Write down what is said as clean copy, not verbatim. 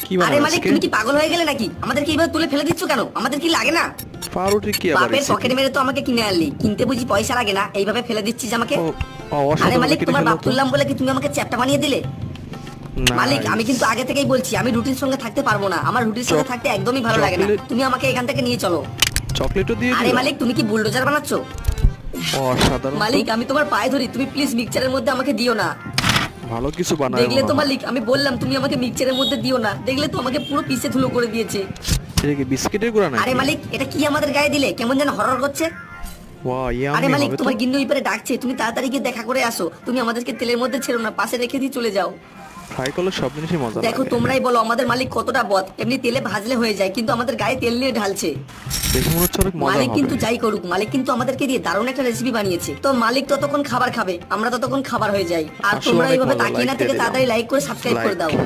কি আরে বানাবে মালিক আজকে? তুমি কি পাগল হয়ে গেলে নাকি? আমাদেরকে এইভাবে তুলে ফেলে দিচ্ছ কেন? আমাদের কি লাগে না? পাউরুটি কি আবার বাপের recipe? পকেটে মেরে তো আমাকে কিনে আনলি, কিনতে বুঝি পয়সা লাগে না? এইভাবে ফেলে দিচ্ছিস আমাকে। ও আরে অসাধারণ মালিক কেটে তোমার ফেলো বাপ তো। তুললাম বলে কি তুমি আমাকে চ্যাপ্টা বানিয়ে দিলে? মালিক আমি নাইস। কিন্তু আগে থেকেই বলছি আমি রুটির সঙ্গে থাকতে পারবো না, আমার রুটির সঙ্গে থাকতে একদমই ভালো লাগে না। চকলেট- তুমি আমাকে এখান থেকে নিয়ে চলো। চকলেটও দিয়ে আরে দিল। মালিক তুমি কি বুলডোজার বানাচ্ছ? অসাধারণ তো। মালিক আমি তোমার পায়ে ধরি, তুমি প্লিজ মিক্সচারের মধ্যে আমাকে দিও না। ভালো কিছু বানায় দেখলে মনে তো হয়। মালিক আমি বললাম তুমি আমাকে মিক্সচারের মধ্যে দিও না, দেখলে তো আমাকে পুরো পিসে ধুলো করে দিয়েছে। এটা কি বিস্কিটের গুঁড়া নাকি? আরে মালিক এটা কি আমাদের গায়ে দিলে? কেমন যেন হরর করছে। ওয়া আরে ইয়াম্মি মালিক হবে তো। তোমার গিন্নি ওই পারে ডাকছে, তুমি তাড়াতাড়ি গিয়ে দেখা করে আসো। তুমি আমাদেরকে তেলের মধ্যে ছেড়ো না, পাশে রেখে দিয়ে চলে যাও। ফ্রাই করলে সব জিনিসই মজা দেখো লাগে। তোমরাই বলো আমাদের মালিক কতটা বদ, এমনি তেলে ভাজলে হয়ে যায় কিন্তু আমাদের গায়ে তেল নিয়ে ঢালছে। দেখে মনে হচ্ছে অনেক মজা মালিক হবে। কিন্তু যাই করুক, মালিক কিন্তু আমাদেরকে দিয়ে দারুণ একটা রেসিপি বানিয়েছে। তো মালিক ততক্ষণ খাবার খাবে, আমরা ততক্ষণ খাবার হয়ে যাই। আর আসলে তোমরা অনেক এইভাবে মজা, তাকিয়ে না like থেকে দিয়ে তাড়াতাড়ি দিলাম। লাইক করে সাবস্ক্রাইব করে দাও। Like.